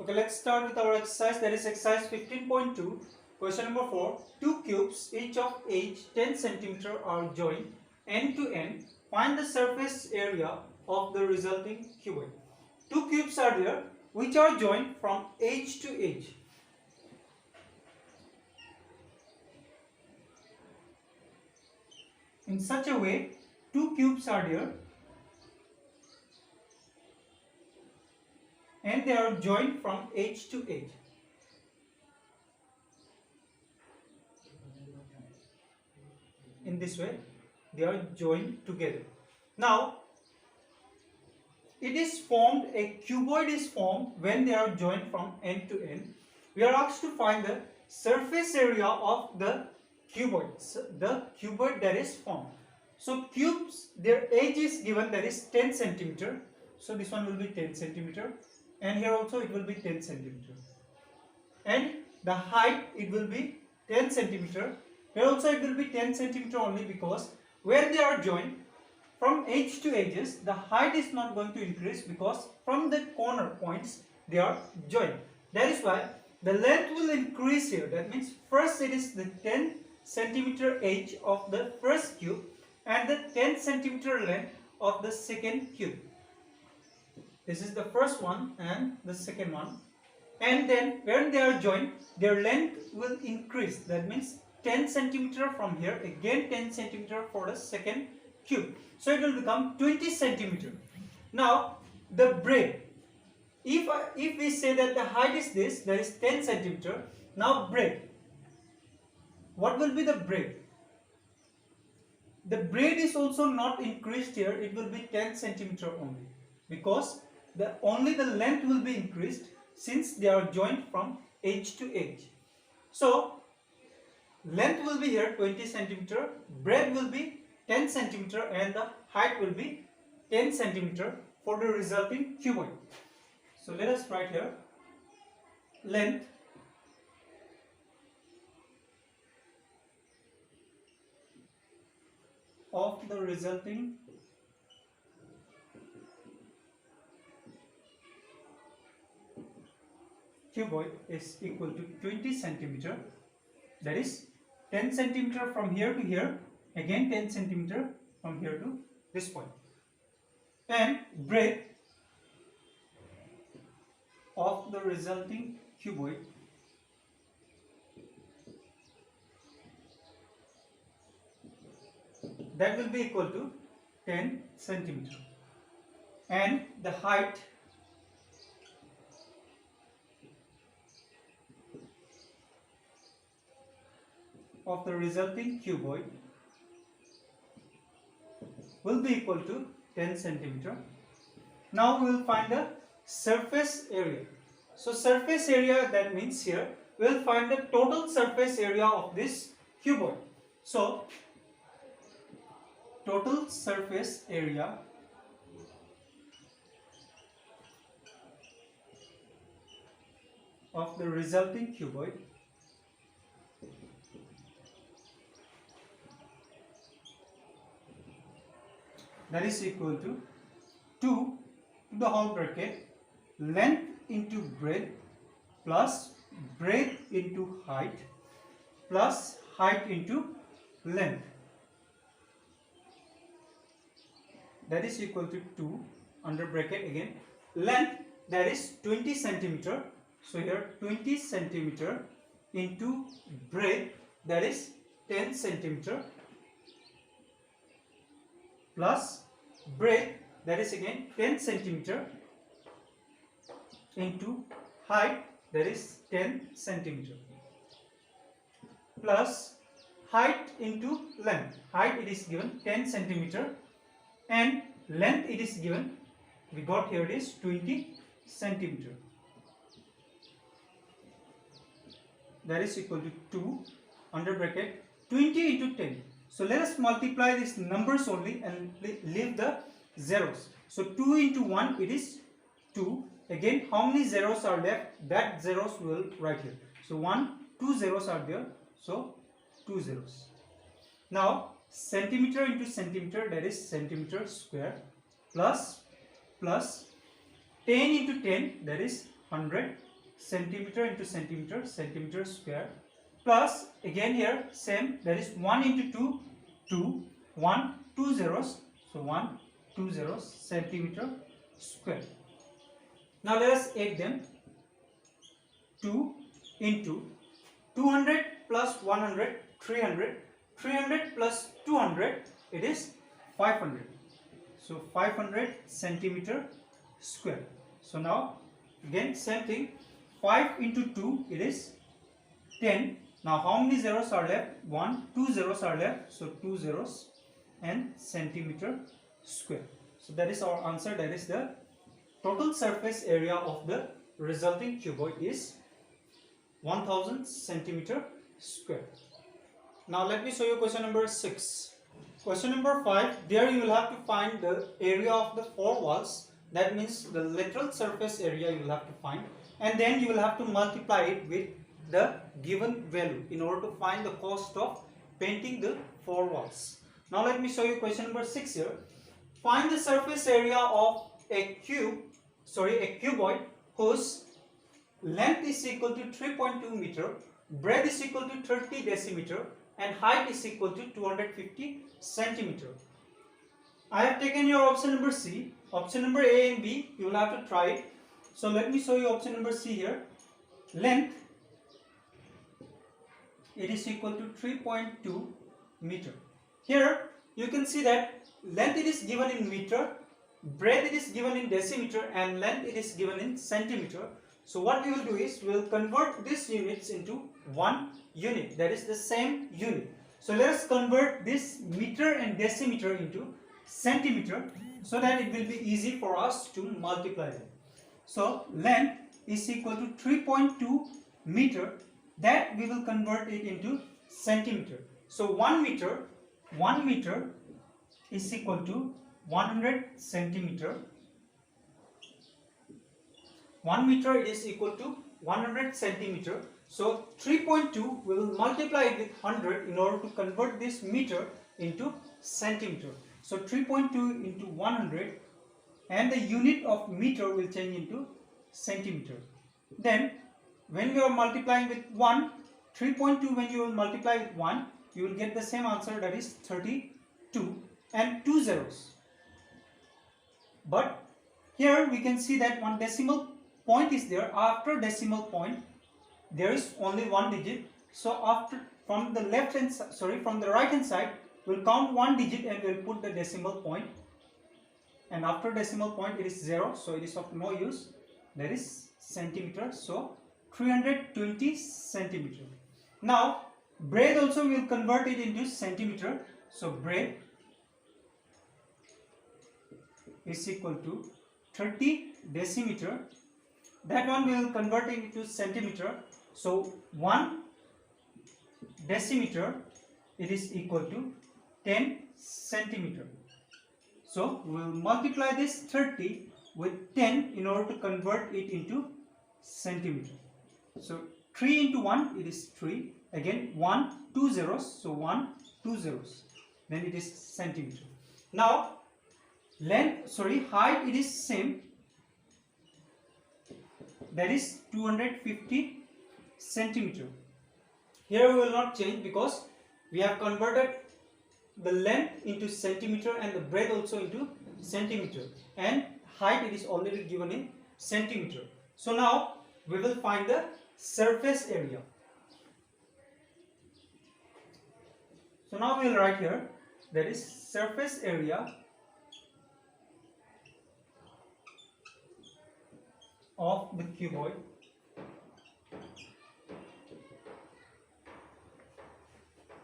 Okay, let's start with our exercise. That is exercise 15.2. Question number 4. Two cubes, each of age 10 cm, are joined end to end. Find the surface area of the resulting cuboid. Two cubes are there which are joined from edge to edge. In such a way, two cubes are there and they are joined from edge to edge. In this way, they are joined together. Now, it is formed, a cuboid is formed when they are joined from end to end. We are asked to find the surface area of the cuboid that is formed. So cubes, their edge is given, that is 10 cm. So this one will be 10 cm, and here also it will be 10 cm. And the height, it will be 10 cm. Here also it will be 10 cm only, because where they are joined from edge to edges, the height is not going to increase, because from the corner points they are joined. That is why the length will increase here. That means first it is the 10 cm edge of the first cube and the 10 cm length of the second cube. This is the first one and the second one. And then when they are joined, their length will increase. That means 10 cm from here, again 10 cm for the second cube. So it will become 20 cm. Now the breadth, if we say that the height is this, that is 10 cm. Now breadth, what will be the breadth? The breadth is also not increased here. It will be 10 cm only, because only the length will be increased, since they are joined from edge to edge. So length will be here 20 cm, breadth will be 10 cm, and the height will be 10 cm for the resulting cuboid. So let us write here length of the resulting cuboid is equal to 20 cm. That is 10 cm from here to here, again 10 cm from here to this point. And breadth of the resulting cuboid that will be equal to 10 cm. And the height of the resulting cuboid will be equal to 10 cm. Now we will find the surface area. So surface area, that means here we will find the total surface area of this cuboid. So total surface area of the resulting cuboid that is equal to 2 to the whole bracket length into breadth plus breadth into height plus height into length, that is equal to 2 under bracket again length, that is 20 cm. So here 20 cm into breadth, that is 10 cm, plus breadth, that is again 10 cm, into height, that is 10 cm, plus height into length. Height it is given 10 cm and length it is given, we got here it is 20 cm. That is equal to 2 under bracket 20 into 10. So let us multiply these numbers only and leave the zeros. So 2 into 1, it is 2. Again, how many zeros are left? That zeros we will write here. So 2 zeros are there. So 2 zeros. Now centimeter into centimeter, that is centimeter square, plus 10 into 10, that is 100, centimeter into centimeter, centimeter square, plus again here same, that is 1 into 2, 2, 1, 2 zeros, so 1, 2 zeros, centimeter square. Now let us add them. 2 into 200 plus 100, 300, 300 plus 200, it is 500. So 500 centimeter square. So now again same thing, 5 into 2, it is 10. Now how many zeros are left? 1, 2 zeros are left, so 2 zeros and centimeter square. So that is our answer, that is the total surface area of the resulting cuboid is 1000 centimeter square. Now let me show you question number 6. Question number 5, there you will have to find the area of the 4 walls, that means the lateral surface area you will have to find, and then you will have to multiply it with the given value in order to find the cost of painting the 4 walls. Now let me show you question number 6 here. Find the surface area of a cuboid whose length is equal to 3.2 meter, breadth is equal to 30 decimeter, and height is equal to 250 centimeter. I have taken your option number C. Option number A and B, you will have to try it. So let me show you option number C here. Length, it is equal to 3.2 meter. Here you can see that length it is given in meter, breadth it is given in decimeter, and length it is given in centimeter. So what we will do is we will convert these units into one unit, that is the same unit. So let us convert this meter and decimeter into centimeter so that it will be easy for us to multiply them. So length is equal to 3.2 meter, that we will convert it into centimeter. So 1 meter is equal to 100 centimeter. 1 meter is equal to 100 centimeter. So 3.2 we will multiply it with 100 in order to convert this meter into centimeter. So 3.2 into 100, and the unit of meter will change into centimeter. Then when we are multiplying with 1, 3.2 when you will multiply with 1, you will get the same answer, that is 32 and 2 zeros. But here we can see that one decimal point is there. After decimal point there is only one digit. So from the right hand side we'll count one digit and we'll put the decimal point, and after decimal point it is 0, so it is of no use, that is centimeter. So 320 centimeter. Now breadth also we will convert it into centimeter. So breadth is equal to 30 decimeter, that one we will convert it into centimeter. So 1 decimeter, it is equal to 10 centimeter. So we will multiply this 30 with 10 in order to convert it into centimeter. So 3 into 1, it is 3. Again 1, 2 zeros, so 1, 2 zeros. Then it is centimeter. Now height it is same, that is 250 centimeter. Here we will not change because we have converted the length into centimeter and the breadth also into centimeter, and height it is already given in centimeter. So now we will find the surface area. So now we will write here, that is surface area of the cuboid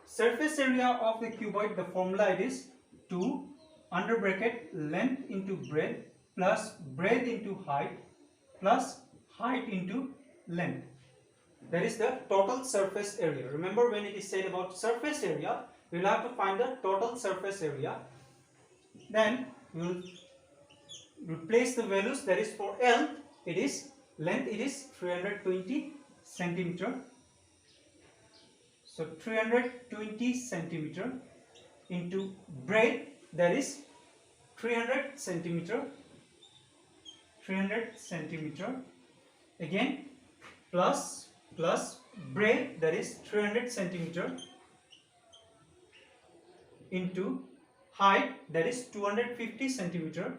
surface area of the cuboid, the formula it is 2 under bracket length into breadth plus breadth into height plus height into length. That is the total surface area. Remember, when it is said about surface area, we will have to find the total surface area. Then we will replace the values, that is for L it is length it is 320 centimeter. So 320 centimeter into breadth, that is 300 centimeter. 300 centimeter. Again plus breadth, that is 300 centimeter, into height, that is 250 centimeter,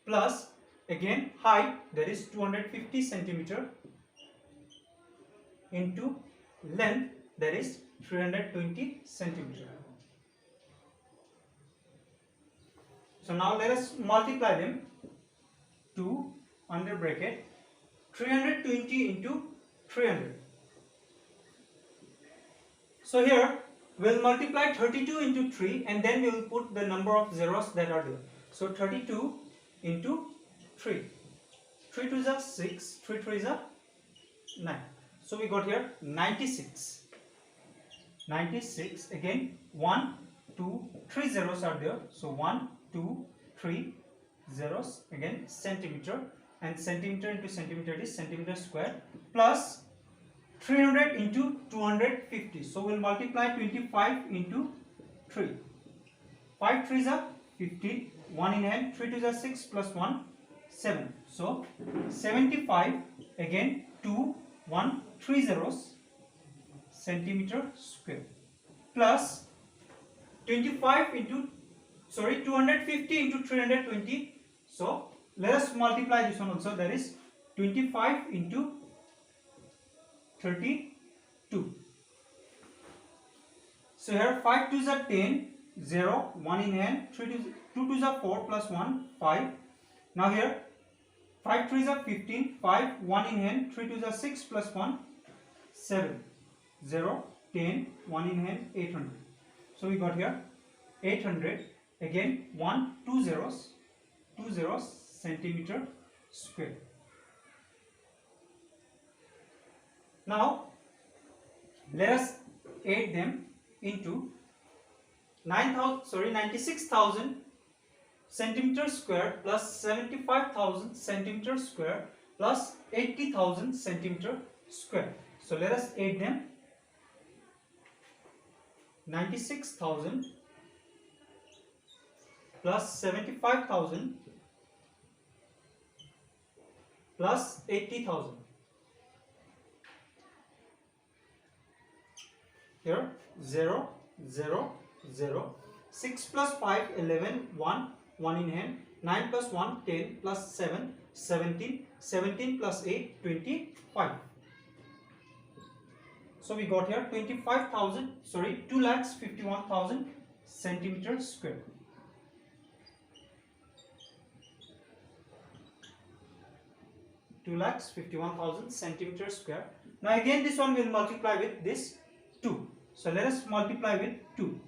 plus again height, that is 250 centimeter, into length, that is 320 centimeter. So now let us multiply them. 2 under bracket 320 into 300. So here we will multiply 32 into 3 and then we will put the number of zeros that are there. So 32 into 3. 3 2 is 6, 3 3 is 9. So we got here 96. 96, again 1, 2, 3 zeros are there. So 1, 2, 3 zeros, again centimeter, and centimeter into centimeter is centimeter square, plus 300 into 250. So we'll multiply 25 into 3. 5 3s are 15, 1 in hand, 3 2s are 6, plus 1, 7. So 75, again 2, 1, 3 zeros, centimeter square, plus 25 into 250 into 320. So let us multiply this one also, that is 25 into 32. So here 5 2s are 10, 0, 1 in hand, 2 2s are 4, plus 1, 5. Now here 5 3s are 15, 5, 1 in hand, 3 2s are 6, plus 1, 7, 0, 10, 1 in hand, 800. So we got here 800, again 1, 2 zeros, centimeter square. Now let us add them into 96,000 centimeter square plus 75,000 centimeter square plus 80,000 centimeter square. So let us add them. 96,000 plus 75,000 plus 80,000. Here 0, 0, 0. 6 plus 5, 11, 1, 1 in hand. 9 plus 1, 10, plus 7, 17. 17 plus 8, 25. So we got here 2,51,000 centimeter square. centimeter square. Now again this one will multiply with this 2. So let us multiply with 2.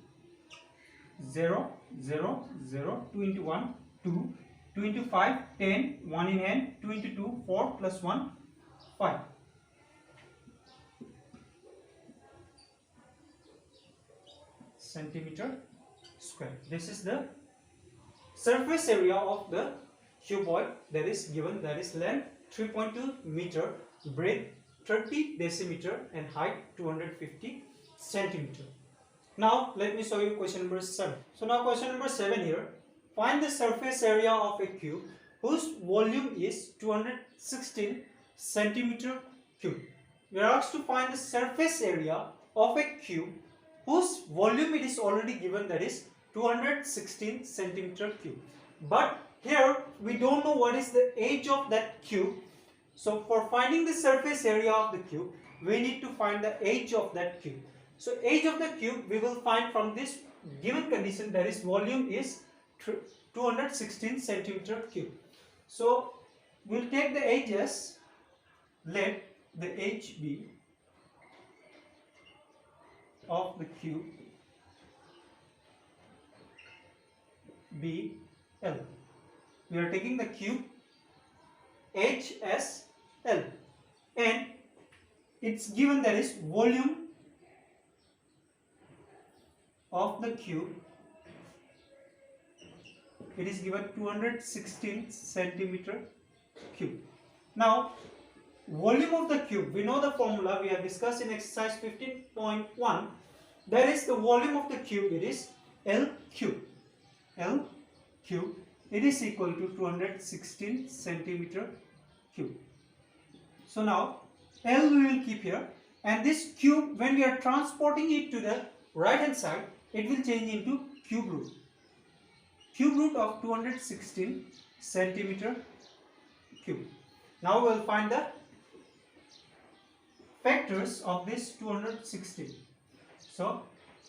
0, 0, 0, 2 into 1, 2, 2 into 5, 10, 1 in hand, 2 into 2, 4, plus 1, 5. Centimeter square. This is the surface area of the cuboid that is given, that is length 3.2 meter, breadth 30 decimeter, and height 250 centimeter. Now let me show you question number 7. So now question number 7 here. Find the surface area of a cube whose volume is 216 centimeter cube. We are asked to find the surface area of a cube whose volume it is already given, that is 216 centimeter cube. But here we don't know what is the age of that cube. So for finding the surface area of the cube, we need to find the age of that cube. So age of the cube we will find from this given condition, that is volume is 216 centimeter cube. So we will take the age as, let the age be of the cube be L. We are taking the cube H as L, and it's given, that is volume of the cube, it is given 216 centimeter cube. Now volume of the cube, we know the formula, we have discussed in exercise 15.1, that is the volume of the cube, it is L cube. L cube it is equal to 216 centimeter cube. So now L we will keep here, and this cube, when we are transporting it to the right hand side, it will change into cube root. Cube root of 216 centimeter cube. Now we will find the factors of this 216. So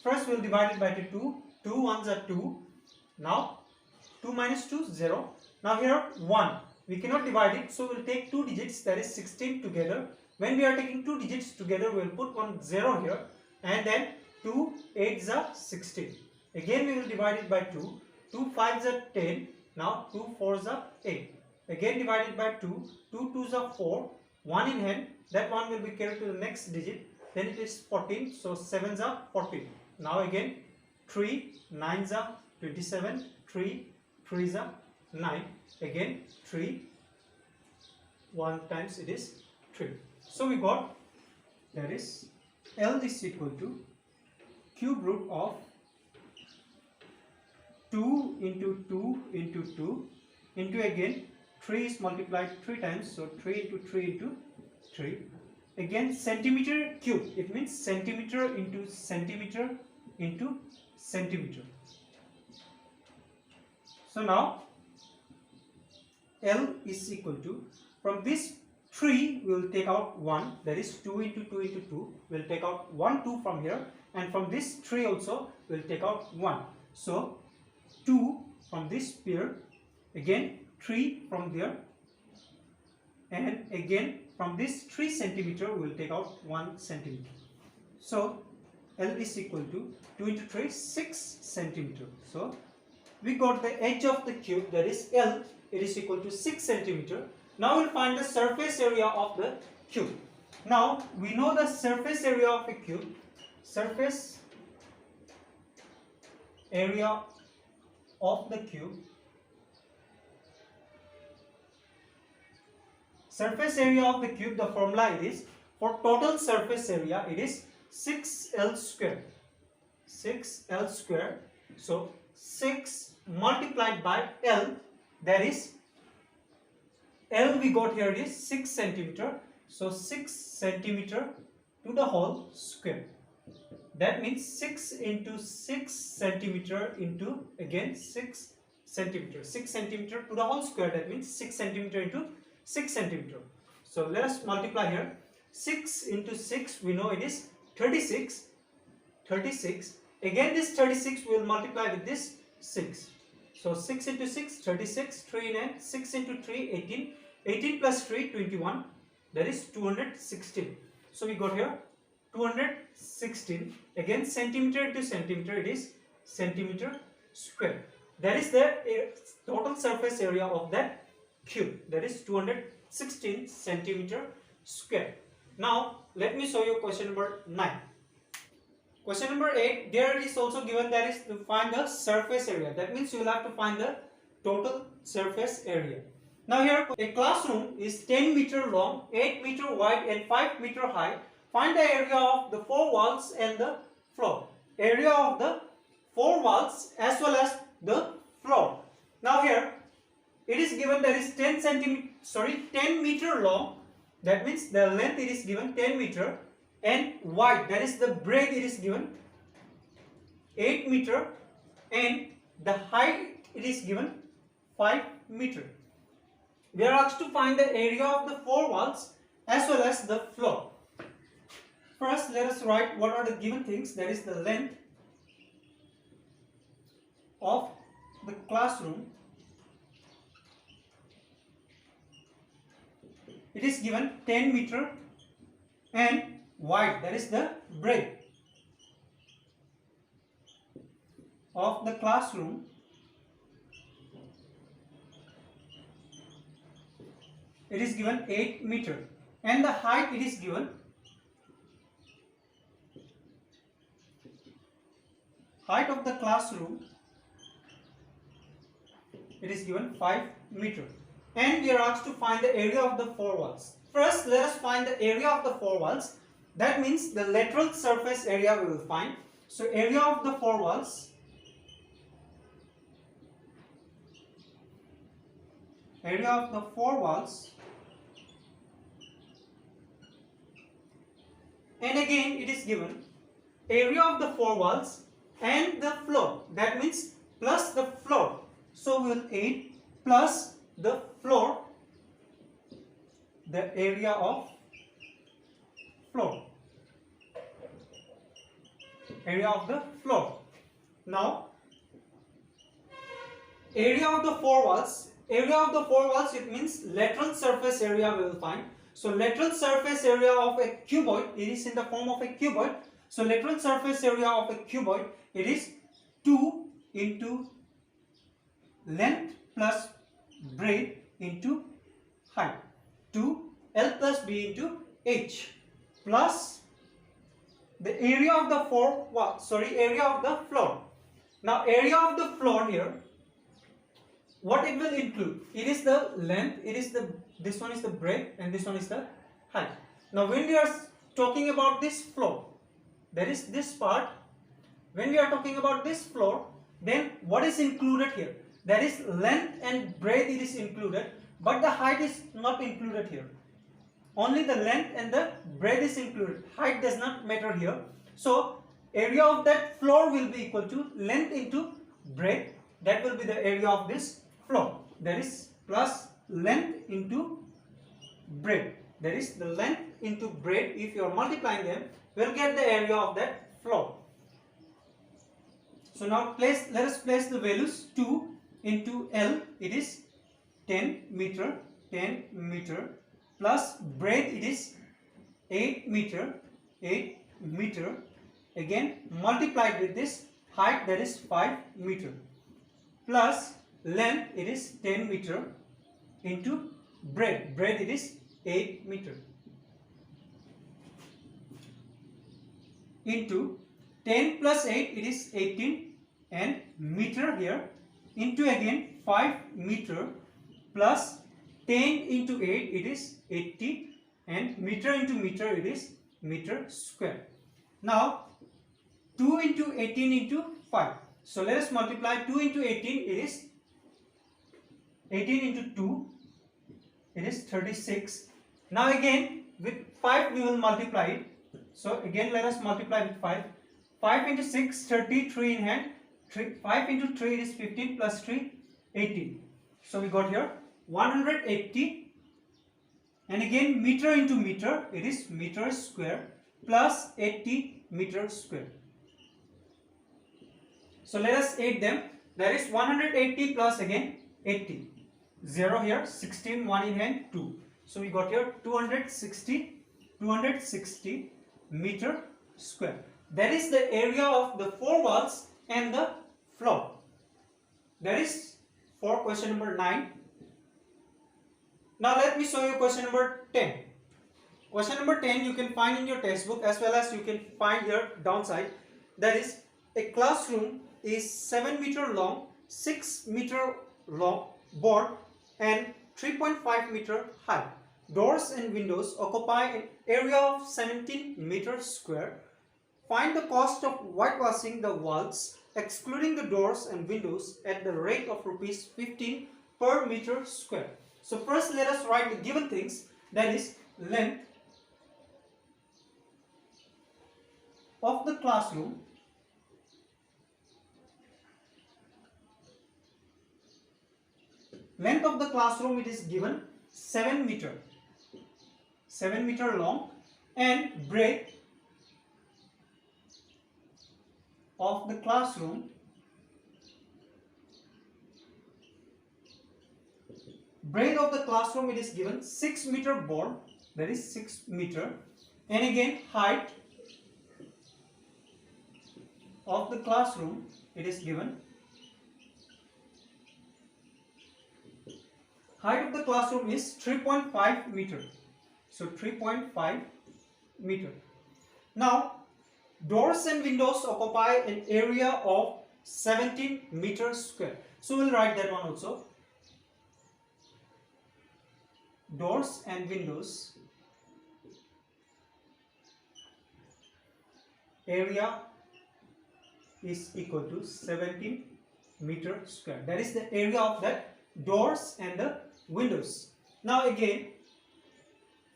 first we will divide it by 2. 2 ones are 2. Now 2 minus 2 0. Now here 1. We cannot divide it, so we will take 2 digits, that is 16 together. When we are taking 2 digits together, we will put one 0 here, and then 2 8s are 16. Again we will divide it by 2. 2 5s are 10. Now 2 4s are 8. Again divided by 2. 2 2s are 4. 1 in hand. That one will be carried to the next digit. Then it is 14. So 7s are 14. Now again 3 9s are 27. 3 3s are 9. Again 3. 1 times it is 3. So we got, that is L is equal to cube root of 2 into 2 into 2 into, again 3 is multiplied 3 times, so 3 into 3 into 3. Again centimeter cube, it means centimeter into centimeter into centimeter. So now L is equal to, from this 3 we will take out 1, that is 2 into 2 into 2. We will take out 1 2 from here, and from this 3 also we will take out 1. So 2 from this pair, again 3 from there, and again from this 3 centimeter we will take out 1 centimeter. So L is equal to 2 into 3 6 centimeter. So we got the edge of the cube, that is L, it is equal to 6 centimeter. Now we will find the surface area of the cube. Now we know the surface area of a cube. Surface area of the cube. Surface area of the cube, the formula it is, for total surface area it is 6L square. 6L square. So 6 multiplied by L, that is L we got here is 6 centimeter. So 6 centimeter to the whole square. That means 6 into 6 centimeter into, again 6 centimeter. 6 centimeter to the whole square, that means 6 centimeter into 6 centimeter. So let us multiply here. 6 into 6, we know it is 36. 36. Again this 36 we will multiply with this 6. So 6 into 6, 36. 3 in hand. 6 into 3, 18. 18 plus 3, 21. That is 216. So we got here 216. Again centimeter into centimeter, it is centimeter square. That is the total surface area of that cube. That is 216 centimeter square. Now let me show you question number 9. Question number 8, there is also given, that is to find the surface area. That means you will have to find the total surface area. Now here a classroom is 10 meter long, 8 meter wide and 5 meter high. Find the area of the 4 walls and the floor. Area of the 4 walls as well as the floor. Now here it is given that is 10 meter long. That means the length it is given 10 meter, and wide, that is the breadth it is given 8 meter, and the height it is given 5 meter. We are asked to find the area of the 4 walls as well as the floor. First let us write what are the given things. That is the length of the classroom. It is given 10 meter, and wide, that is the breadth of the classroom it is given 8 meter, and the height it is given height of the classroom it is given 5 meter, and we are asked to find the area of the 4 walls. First let us find the area of the 4 walls. That means the lateral surface area we will find. So area of the 4 walls area of the four walls, and again it is given area of the four walls and the floor, that means plus the floor. So we will add plus the floor, the area of floor, area of the floor. Now area of the four walls, it means lateral surface area we will find. So lateral surface area of a cuboid, it is in the form of a cuboid. So lateral surface area of a cuboid, it is 2 into length plus breadth into height, 2 L plus B into H, plus the area of the area of the floor. Now area of the floor here, what it will include? It is the length, this one is the breadth, and this one is the height. Now when we are talking about this floor, that is this part, when we are talking about this floor, then what is included here? That is length and breadth, it is included, but the height is not included here. Only the length and the breadth is included. Height does not matter here. So area of that floor will be equal to length into breadth. That will be the area of this floor. That is plus length into breadth. That is the length into breadth. If you are multiplying them, we will get the area of that floor. So now let us place the values. 2 into L, it is 10 meter, plus breadth, it is 8 meter, again multiplied with this height, that is 5 meter, plus length, it is 10 meter into breadth, it is 8 meter, into 10 plus 8, it is 18, and meter here, into again 5 meter, plus 10 into 8, it is 80, and meter into meter, it is meter square. Now 2 into 18 into 5. So let us multiply 2 into 18, it is 18 into 2, it is 36. Now again with 5 we will multiply it. So again let us multiply with 5. 5 into 6, 33 in hand. 5 into 3 is 15, plus 3, 18. So we got here 180, and again meter into meter, it is meter square, plus 80 meter square. So let us add them. That is 180 plus again 80. 0 here, 16, 1 in hand, 2. So we got here 260 meter square. That is the area of the four walls and the floor. That is for question number 9. Now let me show you question number 10. Question number 10 you can find in your textbook, as well as you can find here downside. That is, a classroom is 7 meter long, 6 meter long broad, and 3.5 meter high. Doors and windows occupy an area of 17 meters square. Find the cost of whitewashing the walls, excluding the doors and windows, at the rate of rupees 15 per meter square. So first let us write the given things, that is length of the classroom, it is given 7 meter long, and breadth of the classroom, it is given 6 meter broad, that is 6 meter, and again height of the classroom, it is given, height of the classroom is 3.5 meter. So 3.5 meter. Now doors and windows occupy an area of 17 meters square. So we'll write that one also. Doors and windows area is equal to 17 meter square. That is the area of that doors and the windows. Now again,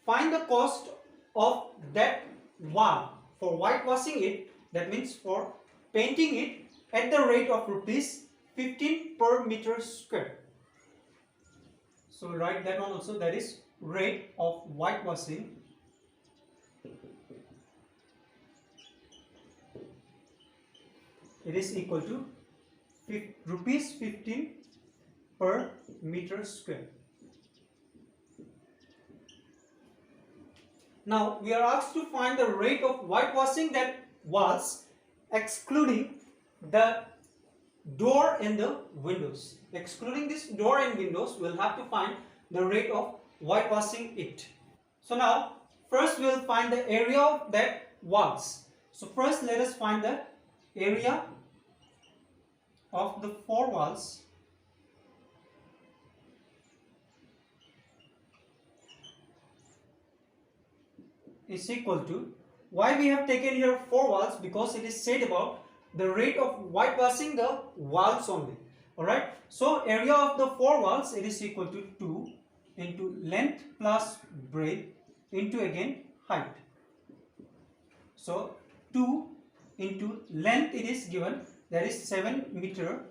find the cost of that wall for whitewashing it, that means for painting it, at the rate of rupees 15 per meter square. So write that one also, that is rate of whitewashing it is equal to rupees 15 per meter square. Now we are asked to find the rate of whitewashing that walls excluding the door and the windows. Excluding this door and windows, we'll have to find the rate of whitewashing it. So now first we'll find the area of that walls. So first let us find the area of the four walls is equal to, why we have taken here four walls, because it is said about the rate of whitewashing the walls only. Alright, so area of the four walls, it is equal to 2 into length plus breadth into again height. So 2 into length it is given, that is 7 meter,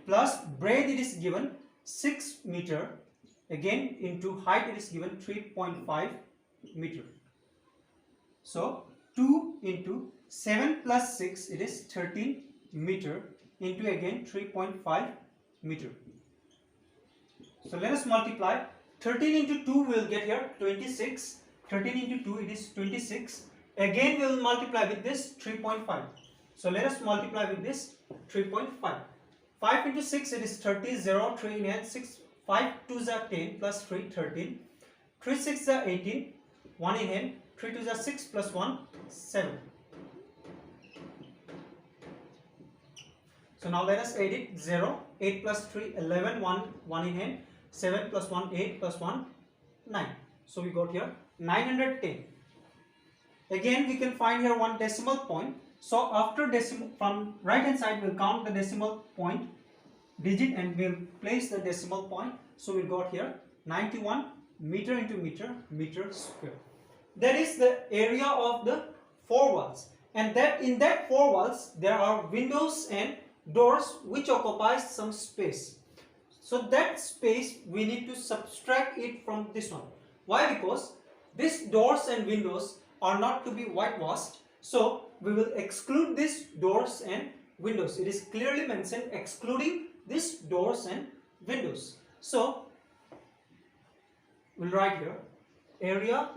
plus breadth it is given 6 meter, again into height it is given 3.5 meter. So 2 into 7 plus 6 it is 13 meter into again 3.5 meter. So let us multiply. 13 into 2 we will get here 26. 13 into 2 it is 26. Again we will multiply with this 3.5. So let us multiply with this 3.5. 5 into 6 it is 30. 0, 3 in hand, 6, 5 2s are 10 plus 3, 13. 3 6 are 18. 1 in hand, 3 2s are 6 plus 1, 7. So now let us add it. 0, 8 plus 3, 11, 1 in hand, 7 plus 1, 8 plus 1, 9. So we got here 910. Again we can find here one decimal point. So after decimal, from right hand side we'll count the decimal point digit and we'll place the decimal point. So we got here 91 meter into meter, meter square. That is the area of the four walls, and that in that four walls there are windows and doors which occupies some space. So that space we need to subtract it from this one. Why? Because these doors and windows are not to be whitewashed, so we will exclude these doors and windows. It is clearly mentioned excluding these doors and windows. So we'll write here area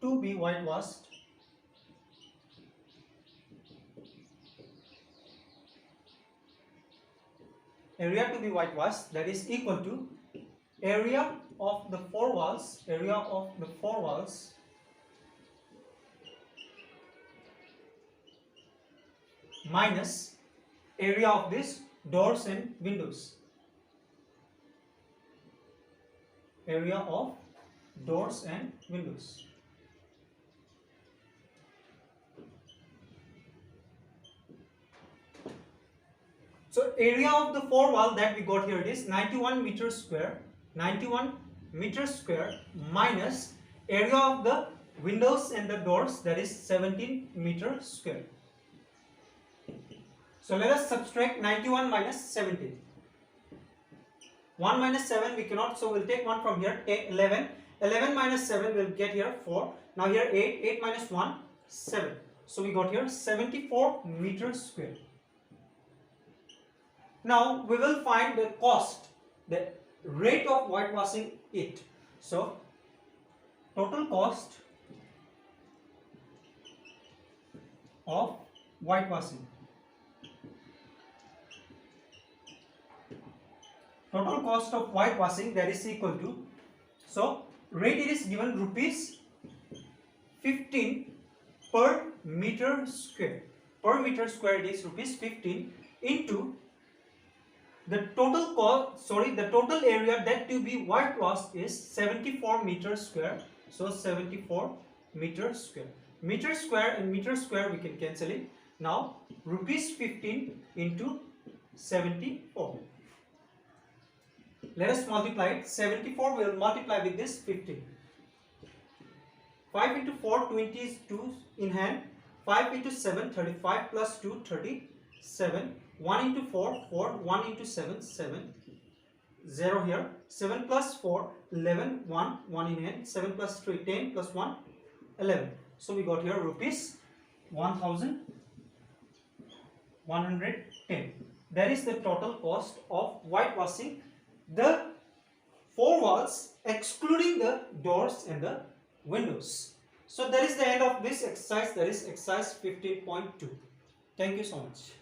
to be whitewashed that is equal to area of the four walls minus area of this doors and windows. Area of doors and windows. So area of the four wall that we got here, it is 91 meter square. 91 meter square minus area of the windows and the doors, that is 17 meter square. So let us subtract 91 minus 17. 1 minus 7 we cannot, so we'll take 1 from here. 11. 11 minus 7 will get here 4. Now here 8. 8 minus 1, 7. So we got here 74 meter square. Now we will find the cost, the rate of whitewashing it. So total cost of whitewashing. Total cost of whitewashing, that is equal to, so rate it is given rupees 15 per meter square. Per meter square it is rupees 15 into the total cost, the total area that to be whitewashed is 74 meter square. So 74 meter square. Meter square and meter square we can cancel it. Now rupees 15 into 74. Let us multiply it. 74 will multiply with this 15. 5 into 4, 20 is 2 in hand. 5 into 7, 35 plus 2, 37. 1 into 4, 4. 1 into 7, 7. 0 here. 7 plus 4, 11. 1, 1 in hand. 7 plus 3, 10 plus 1, 11. So we got here rupees 1110. That is the total cost of whitewashing the 4 walls, excluding the doors and the windows. So that is the end of this exercise, that is exercise 15.2. Thank you so much.